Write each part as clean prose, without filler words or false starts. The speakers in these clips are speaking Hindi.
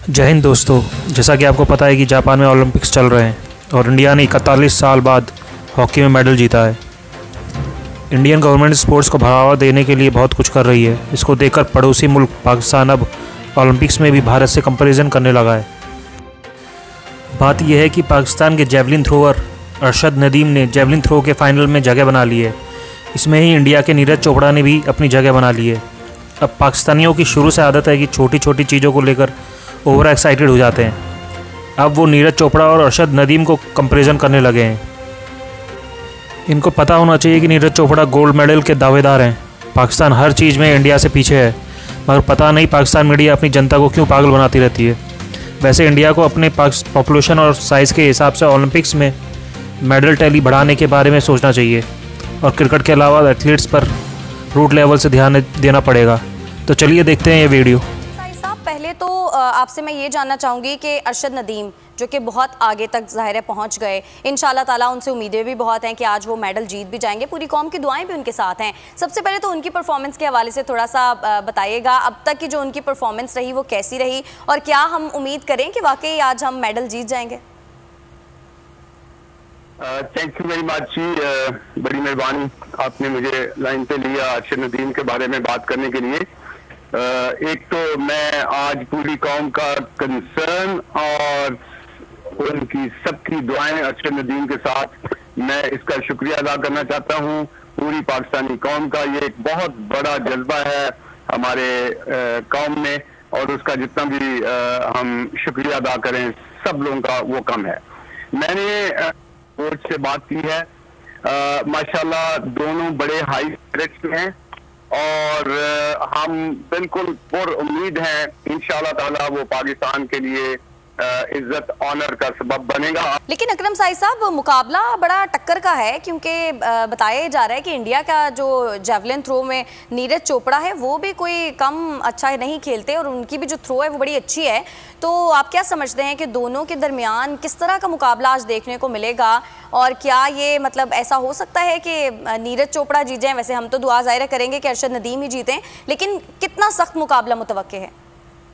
जय हिंद दोस्तों। जैसा कि आपको पता है कि जापान में ओलंपिक्स चल रहे हैं और इंडिया ने 41 साल बाद हॉकी में मेडल जीता है। इंडियन गवर्नमेंट स्पोर्ट्स को बढ़ावा देने के लिए बहुत कुछ कर रही है। इसको देखकर पड़ोसी मुल्क पाकिस्तान अब ओलंपिक्स में भी भारत से कंपैरिजन करने लगा है। बात यह है कि पाकिस्तान के जेवलिन थ्रोअर अरशद नदीम ने जेवलिन थ्रो के फाइनल में जगह बना ली है। इसमें ही इंडिया के नीरज चोपड़ा ने भी अपनी जगह बना ली है। अब पाकिस्तानियों की शुरू से आदत है कि छोटी छोटी चीज़ों को लेकर ओवर एक्साइटेड हो जाते हैं। अब वो नीरज चोपड़ा और अरशद नदीम को कंपैरिजन करने लगे हैं। इनको पता होना चाहिए कि नीरज चोपड़ा गोल्ड मेडल के दावेदार हैं। पाकिस्तान हर चीज़ में इंडिया से पीछे है, मगर पता नहीं पाकिस्तान मीडिया अपनी जनता को क्यों पागल बनाती रहती है। वैसे इंडिया को अपने पॉपुलेशन और साइज़ के हिसाब से ओलंपिक्स में मेडल टैली बढ़ाने के बारे में सोचना चाहिए और क्रिकेट के अलावा एथलीट्स पर रूट लेवल से ध्यान देना पड़ेगा। तो चलिए देखते हैं ये वीडियो। पहले तो आपसे मैं ये जानना चाहूँगी कि अरशद नदीम जो कि बहुत आगे तक ज़ाहिर है पहुँच गए, इंशाल्लाह ताला उनसे उम्मीदें भी बहुत हैं कि आज वो मेडल जीत भी जाएंगे, पूरी कौम की दुआएं भी उनके साथ हैं। सबसे पहले तो उनकी परफॉर्मेंस के हवाले से थोड़ा सा बताइएगा, अब तक की जो उनकी परफॉर्मेंस रही वो कैसी रही और क्या हम उम्मीद करें कि वाकई आज हम मेडल जीत जाएंगे? थैंक यू वेरी मच जी, बड़ी मेहरबानी आपने मुझे लाइन पे लिया अरशद नदीम के बारे में बात करने के लिए। एक तो मैं आज पूरी कौम का कंसर्न और उनकी सबकी दुआएं अरशद नदीम के साथ मैं इसका शुक्रिया अदा करना चाहता हूं। पूरी पाकिस्तानी कौम का ये एक बहुत बड़ा जज्बा है हमारे कौम में, और उसका जितना भी हम शुक्रिया अदा करें सब लोगों का वो कम है। मैंने कोच से बात की है, माशाल्लाह दोनों बड़े हाई स्पिरिट्स में हैं और हम बिल्कुल पुर उम्मीद हैं इंशाल्लाह ताला वो पाकिस्तान के लिए इज्जत ऑनर का सबब बनेगा। लेकिन अकरम साहब मुकाबला बड़ा टक्कर का है, क्योंकि बताया जा रहा है कि इंडिया का जो जेवलिन थ्रो में नीरज चोपड़ा है वो भी कोई कम अच्छा नहीं खेलते और उनकी भी जो थ्रो है वो बड़ी अच्छी है। तो आप क्या समझते हैं कि दोनों के दरमियान किस तरह का मुकाबला आज देखने को मिलेगा और क्या ये मतलब ऐसा हो सकता है कि नीरज चोपड़ा जीत जाएं? वैसे हम तो दुआ ज़ाहिर करेंगे कि अरशद नदीम ही जीतें, लेकिन कितना सख्त मुकाबला मुतवक्के है?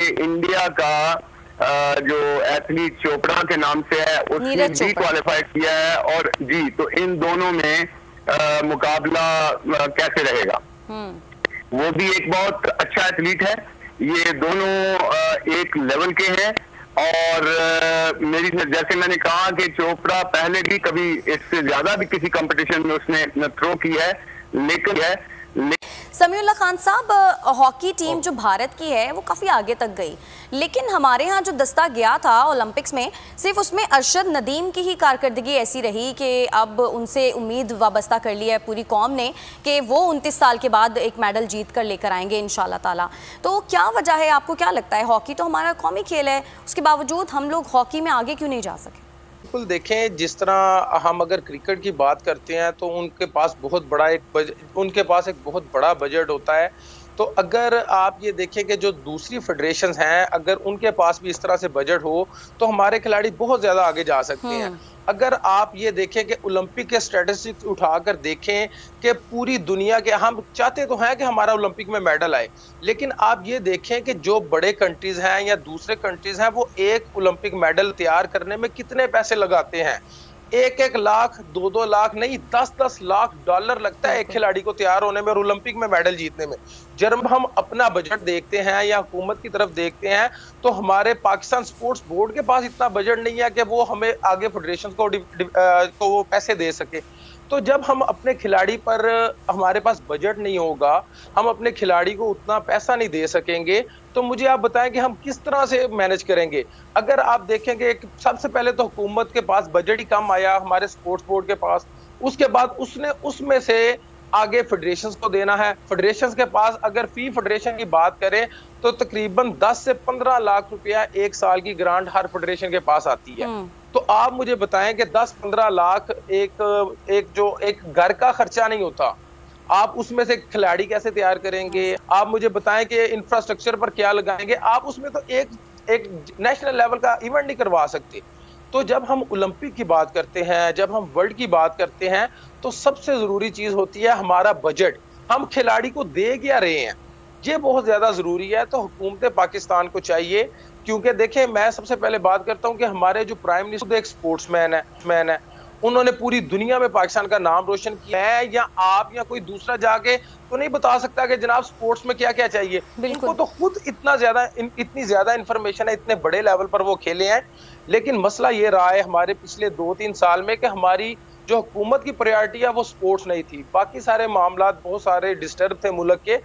इंडिया का जो एथलीट चोपड़ा के नाम से है उसने भी क्वालिफाई किया है और जी, तो इन दोनों में मुकाबला कैसे रहेगा? वो भी एक बहुत अच्छा एथलीट है, ये दोनों एक लेवल के हैं और मेरी जैसे मैंने कहा कि चोपड़ा पहले भी कभी इससे ज्यादा भी किसी कंपटीशन में उसने थ्रो की है, लेकिन समीउल्लाह खान साहब, हॉकी टीम जो भारत की है वो काफ़ी आगे तक गई, लेकिन हमारे यहाँ जो दस्ता गया था ओलंपिक्स में सिर्फ उसमें अरशद नदीम की ही कारकर्दगी ऐसी रही कि अब उनसे उम्मीद वाबस्ता कर ली है पूरी कौम ने कि वो 29 साल के बाद एक मेडल जीत कर लेकर आएंगे इंशाल्लाह ताला। तो क्या वजह है, आपको क्या लगता है? हॉकी तो हमारा कौमी खेल है, उसके बावजूद हम लोग हॉकी में आगे क्यों नहीं जा सके? बिल्कुल देखें, जिस तरह हम अगर क्रिकेट की बात करते हैं तो उनके पास एक बहुत बड़ा बजट होता है। तो अगर आप ये देखें कि जो दूसरी फेडरेशंस हैं अगर उनके पास भी इस तरह से बजट हो तो हमारे खिलाड़ी बहुत ज़्यादा आगे जा सकते हैं। अगर आप ये देखें कि ओलंपिक के स्टैटिस्टिक्स उठाकर देखें कि पूरी दुनिया के, हम चाहते तो हैं कि हमारा ओलंपिक में मेडल आए, लेकिन आप ये देखें कि जो बड़े कंट्रीज हैं या दूसरे कंट्रीज हैं वो एक ओलंपिक मेडल तैयार करने में कितने पैसे लगाते हैं। 1-1 लाख 2-2 लाख नहीं, 10-10 लाख डॉलर लगता है एक खिलाड़ी को तैयार होने में और ओलंपिक में मेडल जीतने में। जब हम अपना बजट देखते हैं या हुकूमत की तरफ देखते हैं तो हमारे पाकिस्तान स्पोर्ट्स बोर्ड के पास इतना बजट नहीं है कि वो हमें आगे फेडरेशन को वो पैसे दे सके। तो जब हम अपने खिलाड़ी पर, हमारे पास बजट नहीं होगा, हम अपने खिलाड़ी को उतना पैसा नहीं दे सकेंगे, तो मुझे आप बताएं कि हम किस तरह से मैनेज करेंगे। अगर आप देखेंगे कि सबसे पहले तो हुकूमत के पास बजट ही कम आया हमारे स्पोर्ट्स बोर्ड के पास, उसके बाद उसने उसमें से आगे फेडरेशंस को देना है। फेडरेशंस के पास अगर फी फेडरेशन की बात करें तो तकरीबन 10 से 15 लाख रुपया एक साल की ग्रांट हर फेडरेशन के पास आती है। तो आप मुझे बताएं कि 10-15 लाख एक घर का खर्चा नहीं होता, आप उसमें से खिलाड़ी कैसे तैयार करेंगे? आप मुझे बताएं कि इंफ्रास्ट्रक्चर पर क्या लगाएंगे? आप उसमें तो एक नेशनल लेवल का इवेंट नहीं करवा सकते। तो जब हम ओलंपिक की बात करते हैं, जब हम वर्ल्ड की बात करते हैं, तो सबसे जरूरी चीज होती है हमारा बजट। हम खिलाड़ी को दे क्या रहे हैं, ये बहुत ज्यादा जरूरी है। तो हुकूमत पाकिस्तान को चाहिए क्योंकि देखिए, मैं सबसे पहले बात करता हूं कि हमारे जो प्राइम मिनिस्टर एक स्पोर्ट्समैन है, उन्होंने पूरी दुनिया में पाकिस्तान का नाम रोशन किया है। या आप या कोई दूसरा जाके तो नहीं बता सकता कि जनाब स्पोर्ट्स में क्या क्या चाहिए। उनको तो खुद इतनी ज्यादा इंफॉर्मेशन है, इतने बड़े लेवल पर वो खेले हैं। लेकिन मसला ये रहा है हमारे पिछले 2-3 साल में कि हमारी जो हुकूमत की प्रायोरिटी है वो स्पोर्ट्स नहीं थी, बाकी सारे मामला बहुत सारे डिस्टर्ब थे मुल्क के।